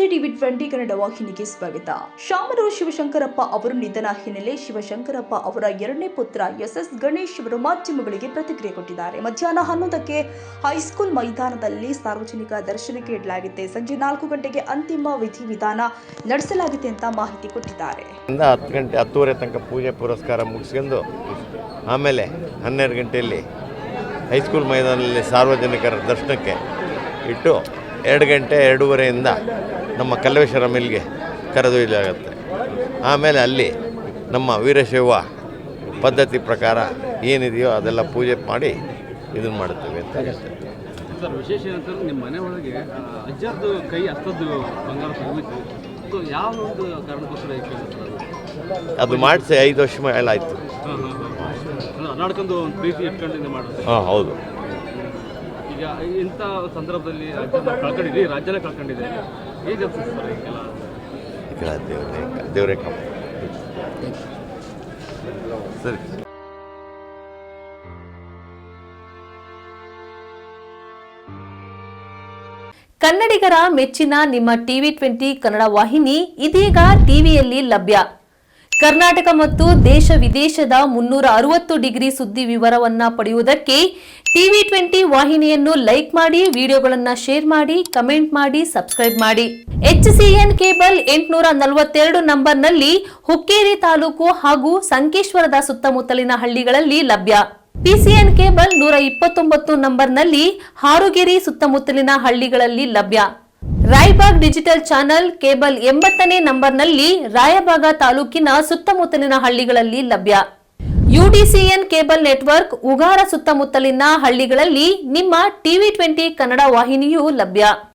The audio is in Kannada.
ನಮಸ್ತೆ ಟಿವಿ20 ಕನ್ನಡ ವಾಹಿನಿಗೆ ಸ್ವಾಗತ. ಶಾಮನೂರು ಶಿವಶಂಕರಪ್ಪ ಅವರು ನಿಧನ ಹಿನ್ನೆಲೆ ಶಿವಶಂಕರಪ್ಪ ಅವರ ಎರಡನೇ ಪುತ್ರ ಎಸ್ ಗಣೇಶ್ ಅವರು ಮಾಧ್ಯಮಗಳಿಗೆ ಪ್ರತಿಕ್ರಿಯೆ ಕೊಟ್ಟಿದ್ದಾರೆ. ಮಧ್ಯಾಹ್ನ 11ಕ್ಕೆ ಹೈಸ್ಕೂಲ್ ಮೈದಾನದಲ್ಲಿ ಸಾರ್ವಜನಿಕ ದರ್ಶನಕ್ಕೆ ಇಡಲಾಗಿದೆ. ಸಂಜೆ 4 ಗಂಟೆಗೆ ಅಂತಿಮ ವಿಧಿವಿಧಾನ ನಡೆಸಲಾಗಿದೆ ಅಂತ ಮಾಹಿತಿ ಕೊಟ್ಟಿದ್ದಾರೆ. 10 ಗಂಟೆ 10:30 ತನಕ ಪೂಜೆ ಪುರಸ್ಕಾರ ಮುಗಿಸ್ಕೊಂಡು ಆಮೇಲೆ 12 ಗಂಟೆಯಲ್ಲಿ ಹೈಸ್ಕೂಲ್ ಮೈದಾನದಲ್ಲಿ ಸಾರ್ವಜನಿಕರ ದರ್ಶನಕ್ಕೆ ಇಟ್ಟು 2 ಗಂಟೆ 2:30ಯಿಂದ ನಮ್ಮ ಕಲ್ಲೇಶ್ವರ ಮಿಲ್ಗೆ ಕರೆದೊಯ್ಯಲಾಗುತ್ತೆ. ಆಮೇಲೆ ಅಲ್ಲಿ ನಮ್ಮ ವೀರಶೈವ ಪದ್ಧತಿ ಪ್ರಕಾರ ಏನಿದೆಯೋ ಅದೆಲ್ಲ ಪೂಜೆ ಮಾಡಿ ಇದನ್ನು ಮಾಡುತ್ತೇವೆ ಅಂತ ಹೇಳ್ತೇವೆ. ಸರ್, ವಿಶೇಷ ಏನಂತಂದ್ರೆ ನಿಮ್ಮ ಮನೆ ಒಳಗೆ ಅಜ್ಜದ್ದು ಕೈ ಹಸ್ತದ್ದು ಬಂಗಾರ ತಗೊಳ್ಳಿತ್ತು, ಯಾವ ಒಂದು ಕಾರಣಕ್ಕೋಸ್ಕರ ಅದು ಮಾಡಿಸಿ 5 ವರ್ಷ ಮೇಲಾಯಿತು. ನಡ್ಕೊಂಡು ಒಂದು ಪ್ರೀತಿ ಇಟ್ಕೊಂಡು ಮಾಡುತ್ತೆ. ಹೌದು. ಈಗ ಇಂಥ ಸಂದರ್ಭದಲ್ಲಿ ಕಳ್ಕೊಂಡಿದ್ದೀವಿ, ರಾಜ್ಯನೇ ಕಳ್ಕೊಂಡಿದೆ, ಹೇಗೆ ಅನ್ಸುತ್ತೆ ಸರ್ ಈಗೆಲ್ಲ? ದೇವರೇ ಕಾಪ. ಸರಿ. ಕನ್ನಡಿಗರ ಮೆಚ್ಚಿನ ನಿಮ್ಮ ಟಿವಿ20 ಕನ್ನಡ ವಾಹಿನಿ ಇದೀಗ ಟಿವಿಯಲ್ಲಿ ಲಭ್ಯ. ಕರ್ನಾಟಕ ಮತ್ತು ದೇಶ ವಿದೇಶದ 360 ಡಿಗ್ರಿ ಸುದ್ದಿ ವಿವರವನ್ನ ಪಡೆಯುವುದಕ್ಕೆ ಟಿವಿ20 ವಾಹಿನಿಯನ್ನು ಲೈಕ್ ಮಾಡಿ, ವಿಡಿಯೋಗಳನ್ನು ಶೇರ್ ಮಾಡಿ, ಕಮೆಂಟ್ ಮಾಡಿ, ಸಬ್ಸ್ಕ್ರೈಬ್ ಮಾಡಿ. HCN ಕೇಬಲ್ 842 ನಂಬರ್ನಲ್ಲಿ ಹುಕ್ಕೇರಿ ತಾಲೂಕು ಹಾಗೂ ಸಂಕೇಶ್ವರದ ಸುತ್ತಮುತ್ತಲಿನ ಹಳ್ಳಿಗಳಲ್ಲಿ ಲಭ್ಯ. PCN ಕೇಬಲ್ 129 ನಂಬರ್ನಲ್ಲಿ ಹಾರುಗೆರೆ ಸುತ್ತಮುತ್ತಲಿನ ಹಳ್ಳಿಗಳಲ್ಲಿ ಲಭ್ಯ. ರಾಯಬಾಗ್ ಡಿಜಿಟಲ್ ಚಾನೆಲ್ ಕೇಬಲ್ 80ನೇ ನಂಬರ್ನಲ್ಲಿ ರಾಯಬಾಗ ತಾಲೂಕಿನ ಸುತ್ತಮುತ್ತಲಿನ ಹಳ್ಳಿಗಳಲ್ಲಿ ಲಭ್ಯ. UDCN ಕೇಬಲ್ ನೆಟ್ವರ್ಕ್ ಉಗಾರ ಸುತ್ತಮುತ್ತಲಿನ ಹಳ್ಳಿಗಳಲ್ಲಿ ನಿಮ್ಮ ಟಿವಿ20 ಕನ್ನಡ ವಾಹಿನಿಯೂ ಲಭ್ಯ.